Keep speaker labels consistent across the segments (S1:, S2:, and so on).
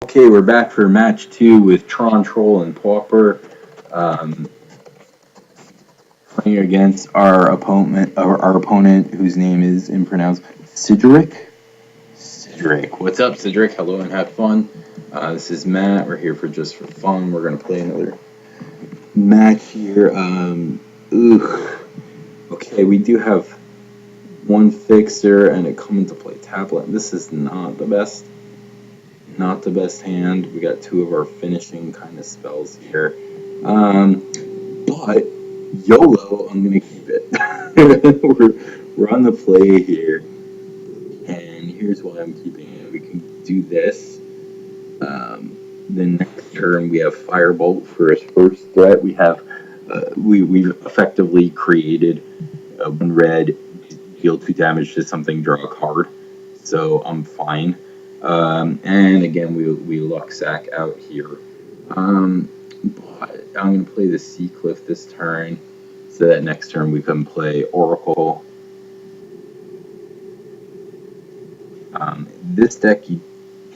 S1: Okay, we're back for match 2 with TronTrol and Pauper. Um, Playing against our opponent, whose name is impronounced Cedric. What's up, Cedric? Hello and have fun. This is Matt. We're here for fun. We're gonna play another match here. Okay, we do have one fixer and a come into play tablet. This is not the best hand. We got two of our finishing kind of spells here. But YOLO, I'm gonna keep it. we're on the play here, and here's why I'm keeping it. We can do this. The next turn we have Firebolt for his first threat. We have we've effectively created one red, deal 2 damage to something, draw a card. So I'm fine. And again, we luck sack out here. But I'm going to play the Sea Cliff this turn, so that next turn we can play Oracle. This deck, you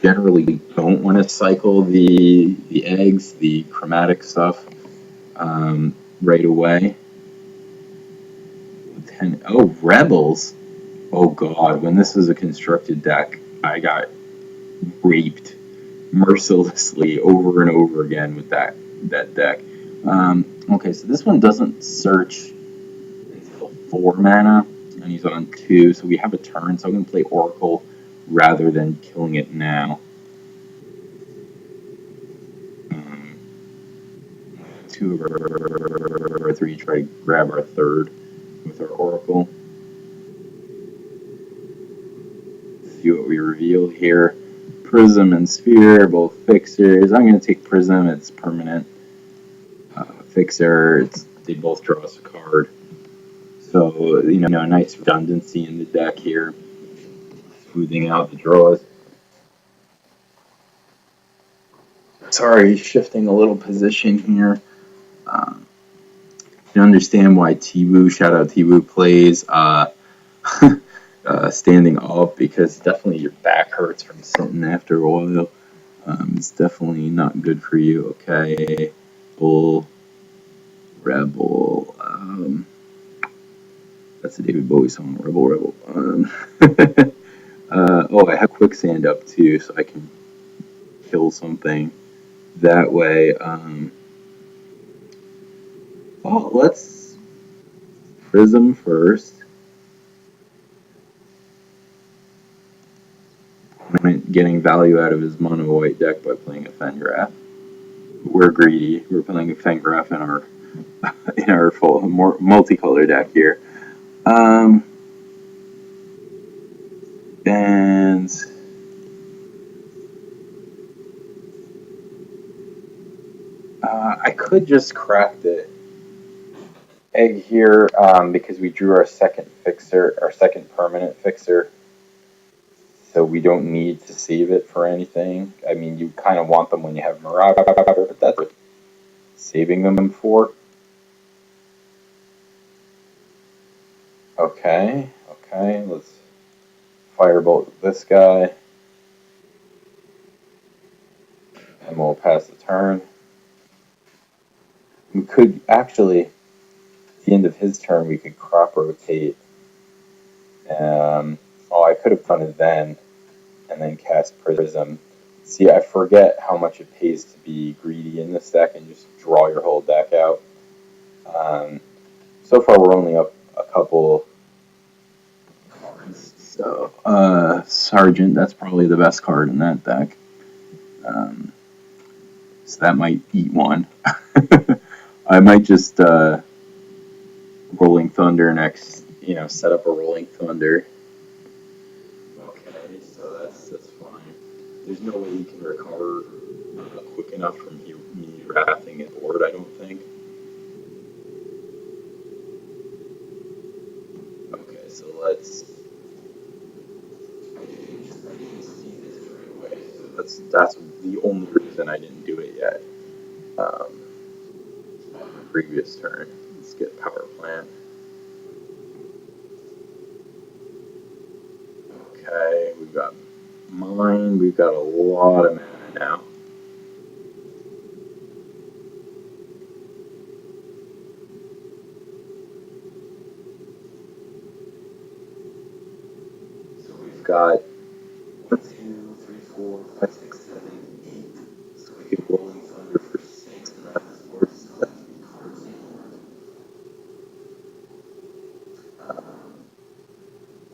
S1: generally don't want to cycle the eggs, the chromatic stuff, right away. Oh, Rebels! Oh god, when this was a constructed deck, I got raped mercilessly over and over again with that deck. Okay, so this one doesn't search until 4 mana, and he's on 2, so we have a turn, so I'm going to play Oracle rather than killing it now. 2 of our 3, try to grab our 3rd with our Oracle. See what we reveal here. Prism and Sphere, both fixers. I'm going to take Prism, it's permanent. Fixer, they both draw us a card. So, a nice redundancy in the deck here. Smoothing out the draws. Sorry, shifting a little position here. You understand why T-Woo, shout out T-Woo, plays standing up, because definitely your back hurts from sitting after a while. It's definitely not good for you. Okay, Bull, Rebel. That's a David Bowie song, Rebel. Oh, I have Quicksand up too, so I can kill something that way. Let's Prism first. Getting value out of his mono white deck by playing a Fengraf. We're greedy. We're playing a Fengraf in our full multicolor deck here. And I could just crack the egg here, because we drew our second permanent fixer, so we don't need to save it for anything. I mean, you kind of want them when you have Marauder, but that's what saving them for. Okay, let's Firebolt this guy, and we'll pass the turn. We could actually, at the end of his turn, we could crop rotate. I could have done it then, and then cast Prism. See, I forget how much it pays to be greedy in this deck and just draw your whole deck out. So far, we're only up a couple cards. So, Sergeant, that's probably the best card in that deck. So that might eat one. I might just Rolling Thunder next, set up a Rolling Thunder. Okay, so that's fine. There's no way you can recover quick enough from me wrathing it board, I don't think. Okay, so let's see this right away. So that's the only reason I didn't do it yet. Previous turn. Let's get Power Plant. Okay, we've got Mine. We've got a lot of mana now. So we've got 1, 2, 3, 4, 5, 6, 7, 8. So we get Rolling Thunder for 6, and that's worth selecting cards in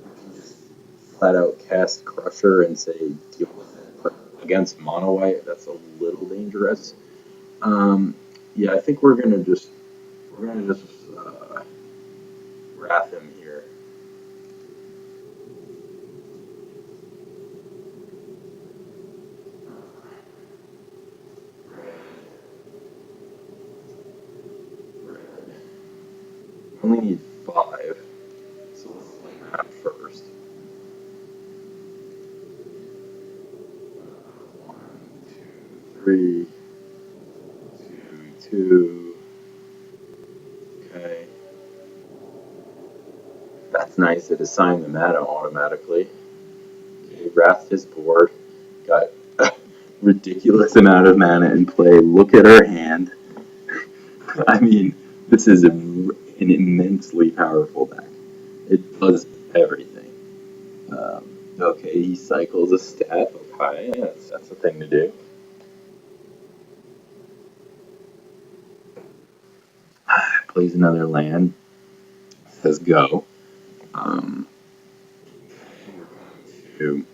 S1: we can just flat out cast Crusher and say deal with it. But against Mono White, that's a little dangerous. Yeah, I think we're gonna just wrath him here. We only need 5, so let's play that first. 1, 2, 3, 2, 2. Okay. That's nice. It assigned the mana automatically. Okay, wrathed his board. Got a ridiculous amount of mana in play. Look at our hand. I mean, this is an immensely powerful deck. It does everything. Okay, he cycles a stat. Okay, that's a thing to do. Plays another land. Says go. We're going to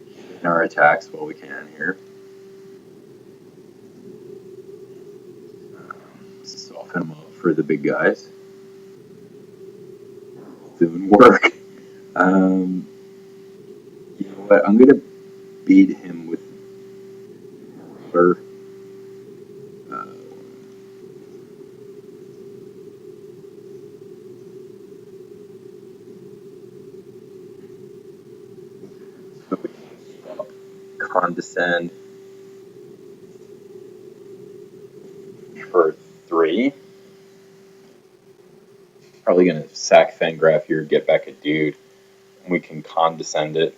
S1: get our attacks while we can here. Soften them up for the big guys. Doing work. You know what? I'm gonna beat him with her. Uh, so we can condescend for 3. Probably gonna sack Fangraph here, get back a dude. We can condescend it.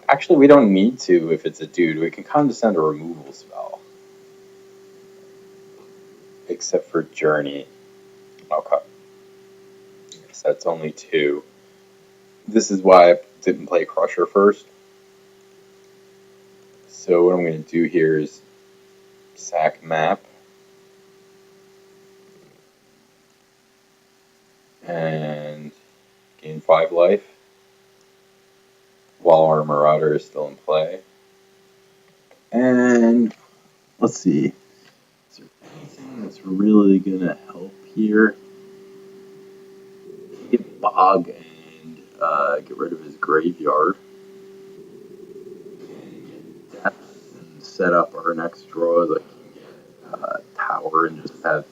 S1: Actually, we don't need to if it's a dude. We can condescend a removal spell. Except for Journey. Okay. So that's only 2. This is why I didn't play Crusher first. So what I'm going to do here is sack map. And gain 5 life. While our Marauder is still in play. And let's see. Is there anything that's really going to help here? Get Bog and get rid of his graveyard. And get Depth and set up our next draw. Like Tower and just have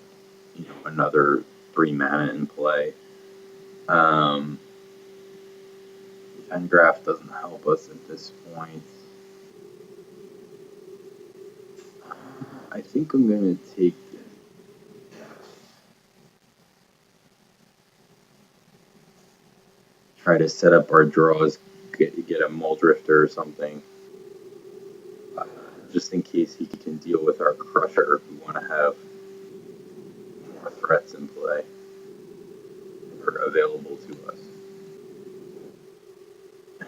S1: another 3 mana in play. Fangraph doesn't help us at this point. I think I'm gonna take try to set up our draws, get a Muldrifter or something. Just in case he can deal with our Crusher, we want to have more threats in play or available to us.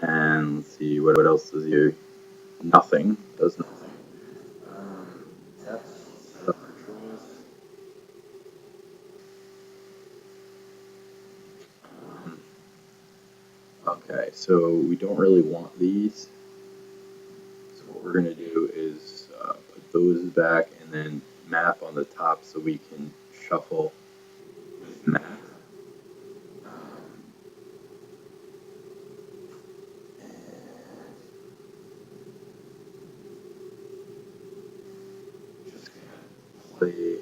S1: And let's see, what else does he? Nothing. Does nothing. Set up our draws. Okay, so we don't really want these. So what we're going to do is put those back and then map on the top so we can shuffle with map. Just going to play.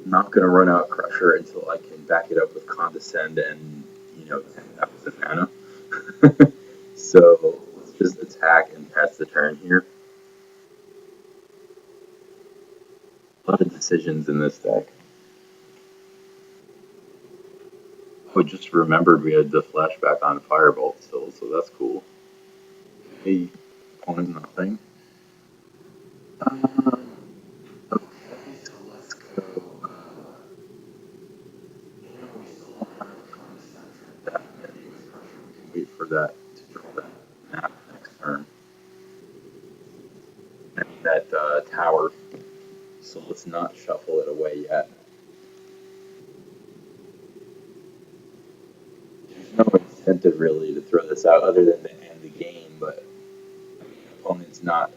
S1: I'm not going to run out Crusher until I can back it up with Condescend and 10,000 mana. So let's just attack and pass the turn here. A lot of decisions in this deck. Oh, just remembered we had the flashback on Firebolt still, so that's cool. Hey, opponent nothing. Okay, so let's go. We still don't have condescend that many with pressure. We can wait for that to draw that map next turn. I mean, that tower. So let's not shuffle it away yet. There's no incentive really to throw this out other than to end the game, but I mean, the opponent's not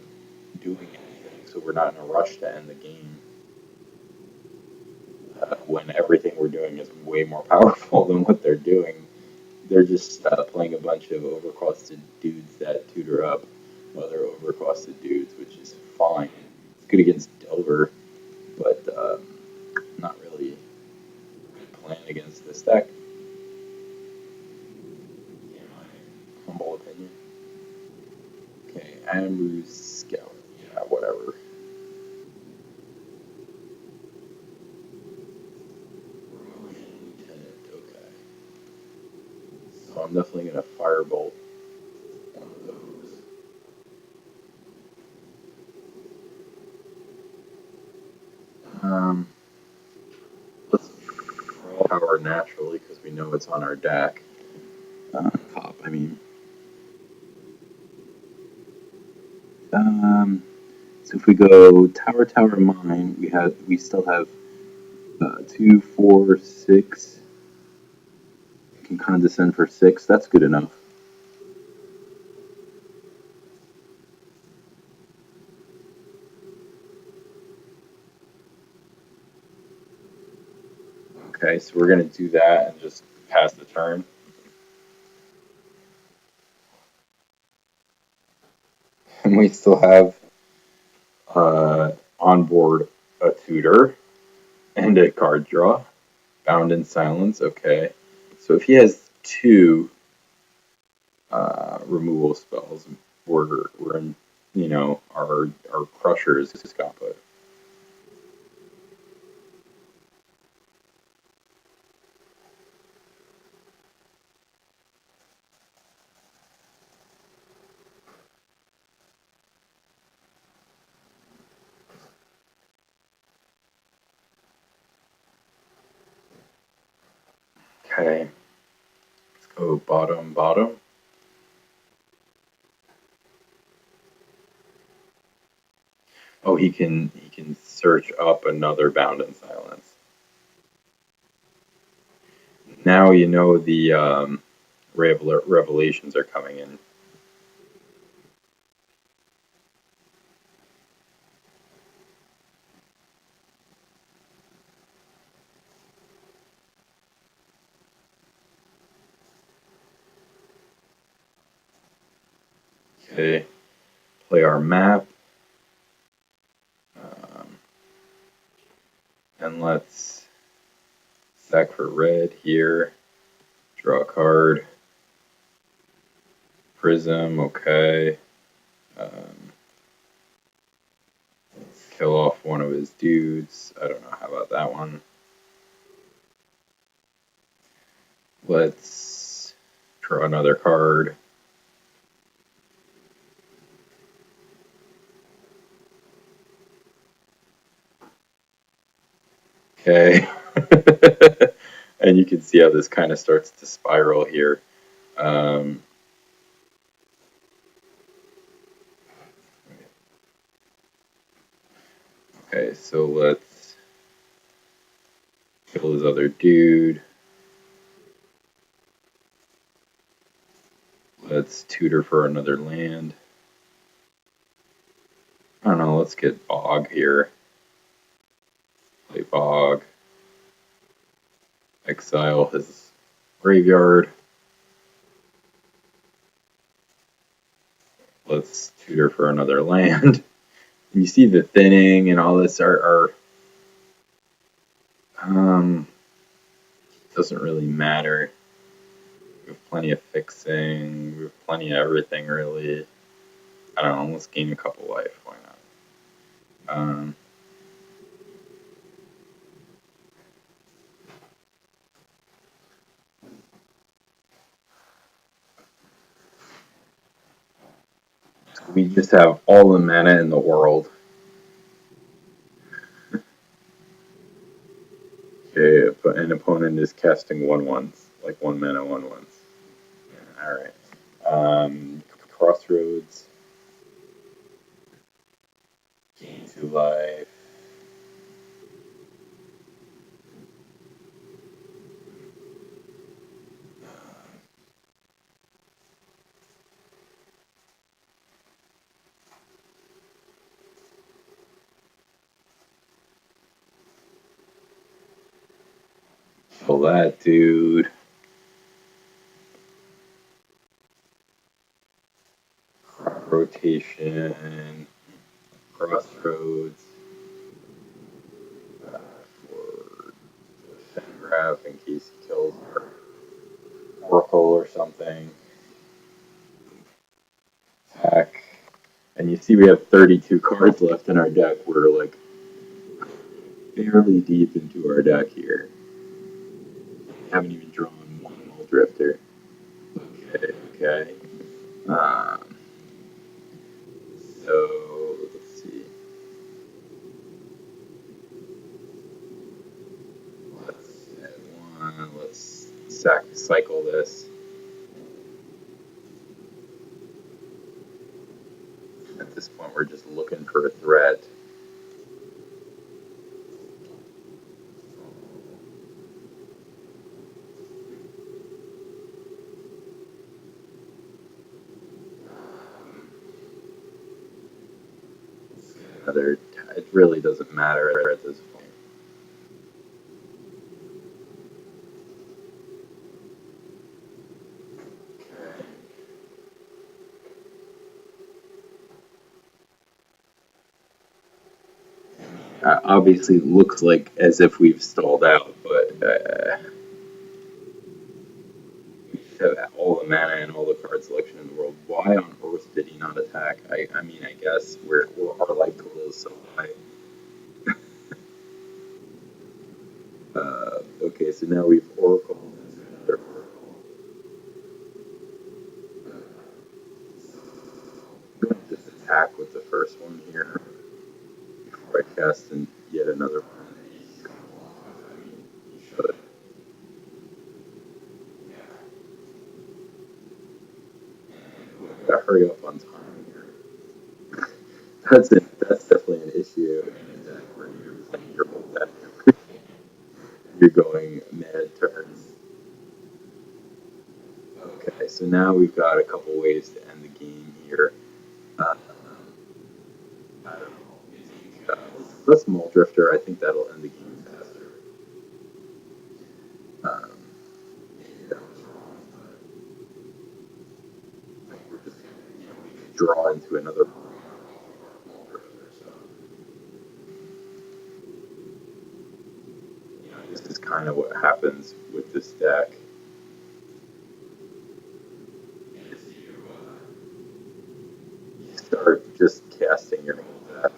S1: doing anything, so we're not in a rush to end the game. When everything we're doing is way more powerful than what they're doing. They're just playing a bunch of overcosted dudes that tutor up other overcosted dudes, which is fine. It's good against Delver, but not really a good plan against this deck, in my humble opinion. Okay, Amber's Scout. Yeah, whatever. Lieutenant, okay. So I'm definitely going to Firebolt one of those. Let's draw power naturally because we know it's on our deck. Top, I mean. So if we go Tower, Tower, Mine, we still have 2, 4, 6. We can condescend for 6. That's good enough. Okay, so we're gonna do that and just pass the turn. And we still have on board a tutor and a card draw. Bound in Silence, okay. So if he has 2 removal spells, we're in, our Crusher is put. Okay, let's go bottom, bottom. Oh, he can search up another Bound in Silence. Now you know the revelations are coming in. Okay, play our map. And let's sack for red here. Draw a card. Prism, okay. Kill off one of his dudes. I don't know, how about that one? Let's draw another card. Okay. And you can see how this kind of starts to spiral here. Okay, so let's kill his other dude. Let's tutor for another land. I don't know, let's get Bog here. Play Bog. Exile his graveyard. Let's tutor for another land. And you see the thinning and all this doesn't really matter. We have plenty of fixing. We have plenty of everything, really. I don't know. Let's gain a couple life. Why not? We just have all the mana in the world. Okay, but an opponent is casting 1/1s, like 1 mana 1/1s. All right. Crossroads. Gain 2 life. Kill that dude. Rotation. Crossroads. For Fengraf in case he kills our Oracle or something. Attack. And you see we have 32 cards left in our deck. We're like fairly deep into our deck here. We haven't even drawn one Mull Drifter. Okay. Um, so let's see. Let's add one. Let's cycle this. At this point, we're just looking for a threat. It really doesn't matter at this point. Obviously, it looks like as if we've stalled out, but we have all the mana and all the card selection in the world. Why on earth did he not attack? I mean, I guess our life total is so high. Okay, so now we've Oracle into another Oracle. I'm going to just attack with the first one here before I cast in yet another one. I mean, he should. Gotta hurry up on time here. That's definitely an issue in a deck where you're playing your whole deck. You're going mad turns. Okay, so now we've got a couple ways to end the game here. Uh, I don't know. Let's Mull Drifter. I think that'll end the game faster. Maybe that was wrong, but we're just we could draw into another Mull Drifter. So this is kind of what happens with this deck. Is you start just casting your whole deck.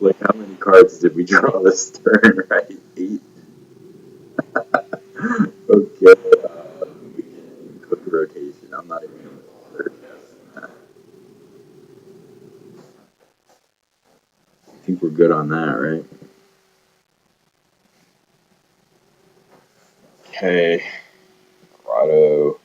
S1: Like, how many cards did we draw this turn, right? 8? Okay, we can quick rotation. I'm not even going to bother casting that. I think we're good on that, right? Okay, Grotto.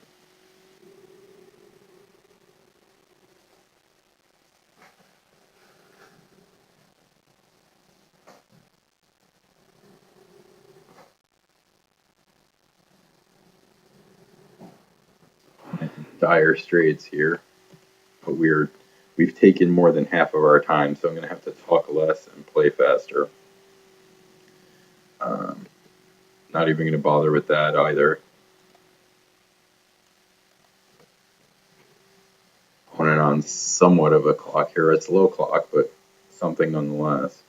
S1: Dire straits here, but we've taken more than half of our time, so I'm going to have to talk less and play faster. Um, Not even going to bother with that either. On somewhat of a clock here. It's low clock, but something nonetheless.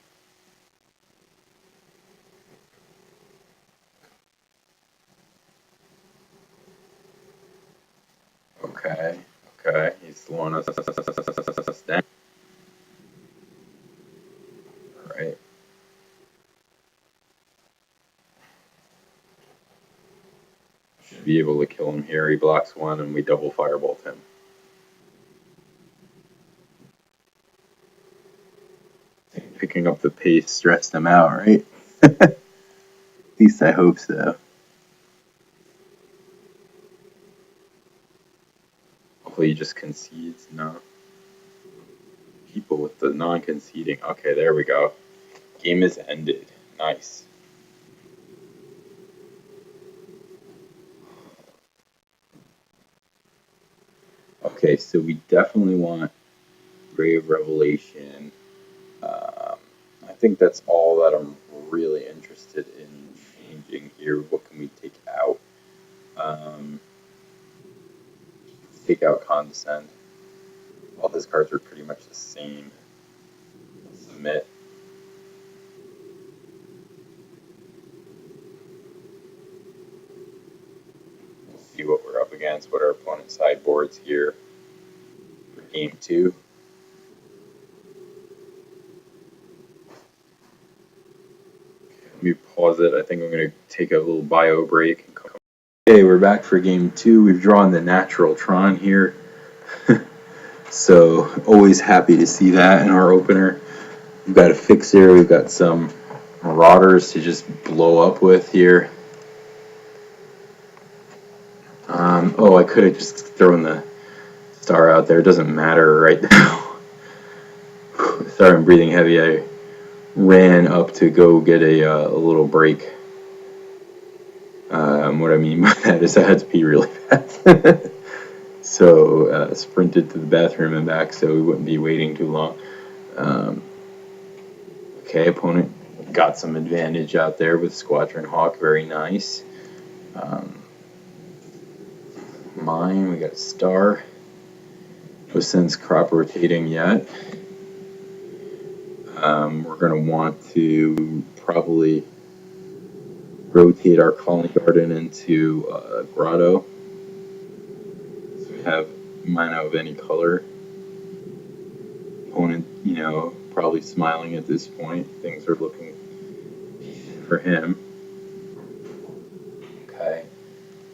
S1: Okay, okay, he's slowing us down. be able to kill him here. He blocks one, and we double firebolt him. Picking up the pace stressed him out, right? At least I hope so. Hopefully he just concedes. No. People with the non-conceding. Okay, there we go. Game is ended. Nice. Okay, so we definitely want Grave Revelation. I think that's all that I'm really interested in changing here. What can we take out? Take out Condescend. All his cards are pretty much the same. Submit. We'll see what we're up against, what our opponent's sideboard's here for game 2. Let me pause it. I think I'm going to take a little bio break. Okay, we're back for game 2. We've drawn the natural Tron here. So, always happy to see that in our opener. We've got a Fixer, we've got some Marauders to just blow up with here. I could have just thrown the star out there. It doesn't matter right now. Sorry, I'm breathing heavy. I ran up to go get a little break. What I mean by that is I had to pee really fast. So sprinted to the bathroom and back so we wouldn't be waiting too long. Okay, opponent got some advantage out there with Squadron Hawk. Very nice. Mine, we got a star. No sense crop rotating yet. We're going to want to probably rotate our Colony Garden into Grotto. So we have mana of any color. Opponent, probably smiling at this point. Things are looking decent for him. Okay.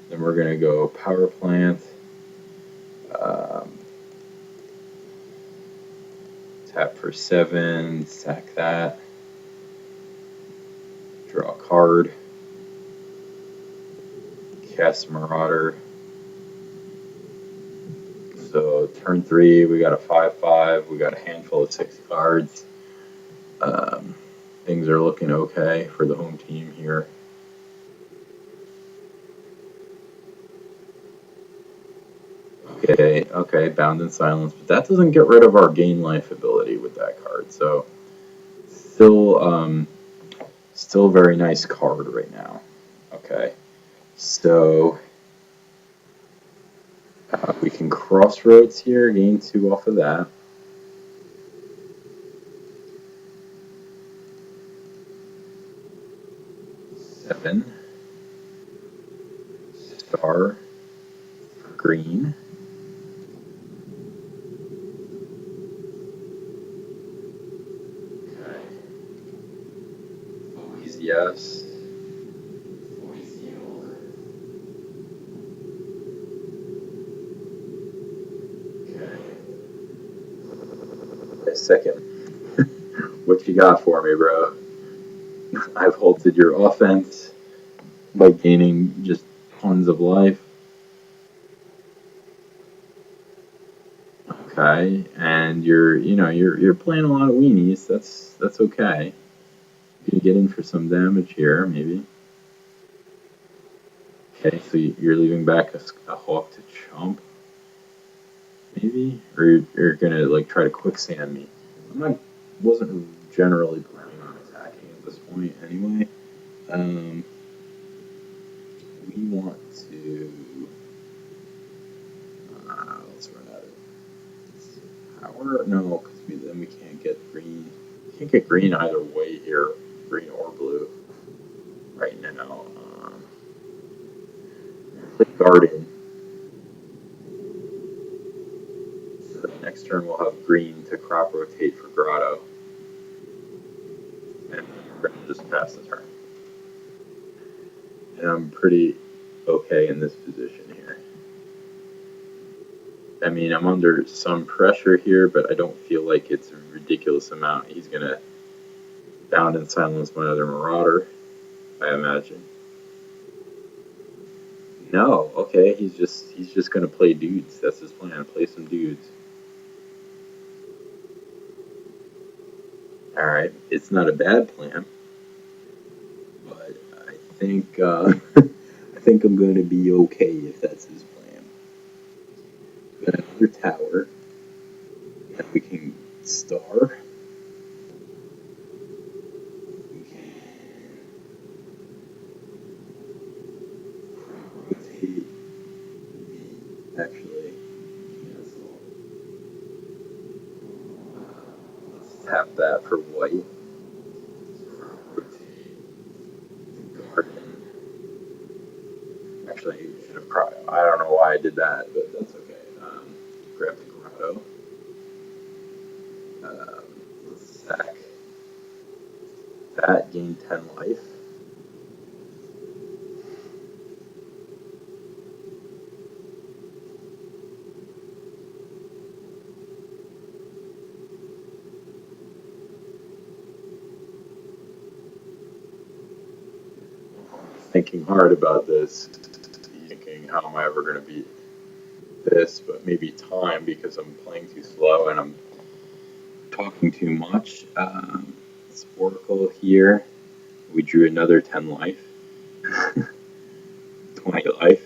S1: Then we're going to go Power Plant. Tap for 7, sack that. Draw a card. Cast Marauder. So turn 3, we got a 5/5. We got a handful of 6 cards. Things are looking okay for the home team here. Okay, Bound in Silence, but that doesn't get rid of our gain life ability with that card. So still very nice card right now. Okay, so we can Crossroads here, gain 2 off of that. Seven. Star. Green. Okay. Always yes. Always yield. Okay. A second. What you got for me, bro? I've halted your offense by gaining just tons of life. Okay, and you're playing a lot of weenies. That's okay. You're gonna get in for some damage here, maybe. Okay, so you're leaving back a hawk to chomp, maybe, or you're gonna like try to quicksand me. Wasn't generally planning on attacking at this point anyway. We want to. Let's run out of power. No, because then we can't get green. We can't get green either way here, green or blue. Right now. Play Garden. So next turn we'll have green to crop rotate for Grotto. And we're going to just pass the turn. And I'm pretty okay in this position here. I mean, I'm under some pressure here, but I don't feel like it's a ridiculous amount. He's gonna bound and silence my other marauder, I imagine. No, okay, he's just gonna play dudes. That's his plan. Play some dudes. All right, it's not a bad plan, but I think I think I'm going to be okay if that's his plan. Got another tower that we can star. We can rotate. Actually, cancel. Let's tap that for white. Rotate the garden. Actually, I should have probably. I don't know why I did that, but that's okay. Grab the grotto. Um, let's sack that. Gain 10 life. Thinking hard about this. Thinking, how am I ever going to beat this? But maybe time because I'm playing too slow and I'm talking too much. Sporkle here. We drew another 10 life. 20 life.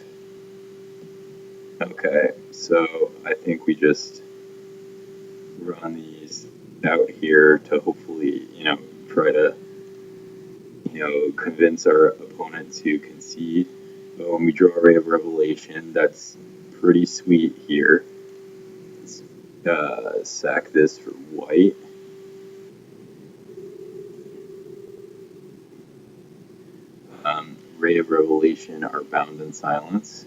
S1: Okay, so I think we just run these out here to hopefully, try to, convince our opponent to concede. But when we draw a Ray of Revelation, that's pretty sweet here. Let's sack this for white. Ray of Revelation are bound in silence.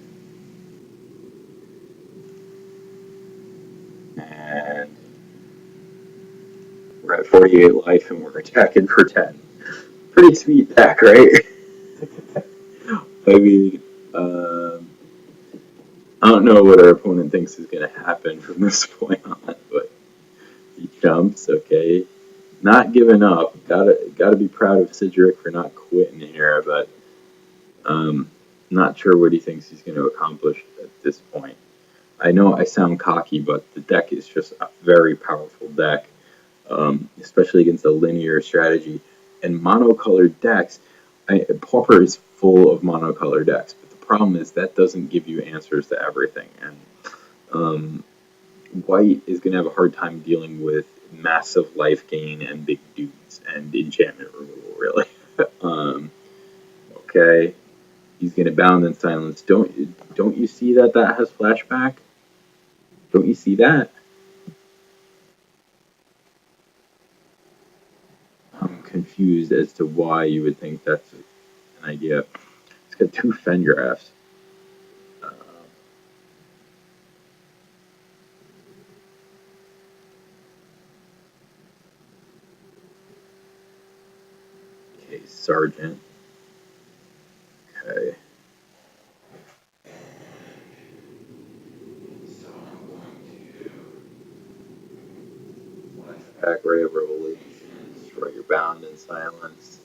S1: And we're at 48 life and we're attacking for 10. Pretty sweet deck, right? I mean, I don't know what our opponent thinks is going to happen from this point on, but he jumps, okay. Not giving up. Gotta be proud of Cedric for not quitting here, but not sure what he thinks he's going to accomplish at this point. I know I sound cocky, but the deck is just a very powerful deck, especially against a linear strategy. And monocolored decks, Pauper is full of monocolored decks, but the problem is that doesn't give you answers to everything. And White is going to have a hard time dealing with massive life gain and big dudes and enchantment removal, really. Okay, he's going to bound in silence. Don't you see that has flashback? Don't you see that? I'm confused as to why you would think that's an idea. It's got 2 Fengraphs. Uh, okay, Sergeant. Okay. So I'm going to flashback Ray of Revelation, destroy your bound in silence.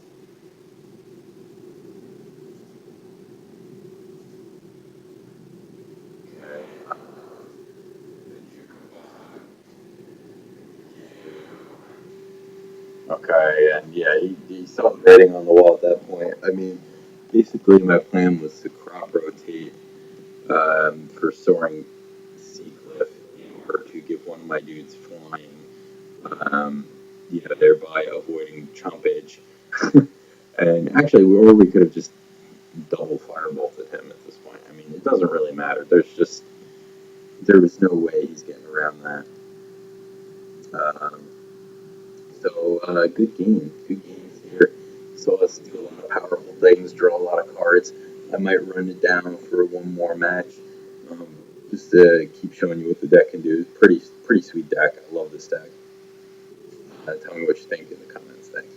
S1: Okay. Okay, and yeah, he stopped writing on the wall at that point. I mean, basically, my plan was to crop rotate for soaring Seacliff in order to give one of my dudes flying, thereby avoiding chompage. And actually, or we could have just double firebolted him at this point. I mean, it doesn't really matter. There was no way he's getting around that. Um, good game. Good games here. Saw us do a lot of powerful things, draw a lot of cards. I might run it down for one more match, um, just to keep showing you what the deck can do. It's pretty sweet deck. I love this deck. Tell me what you think in the comments. Thanks.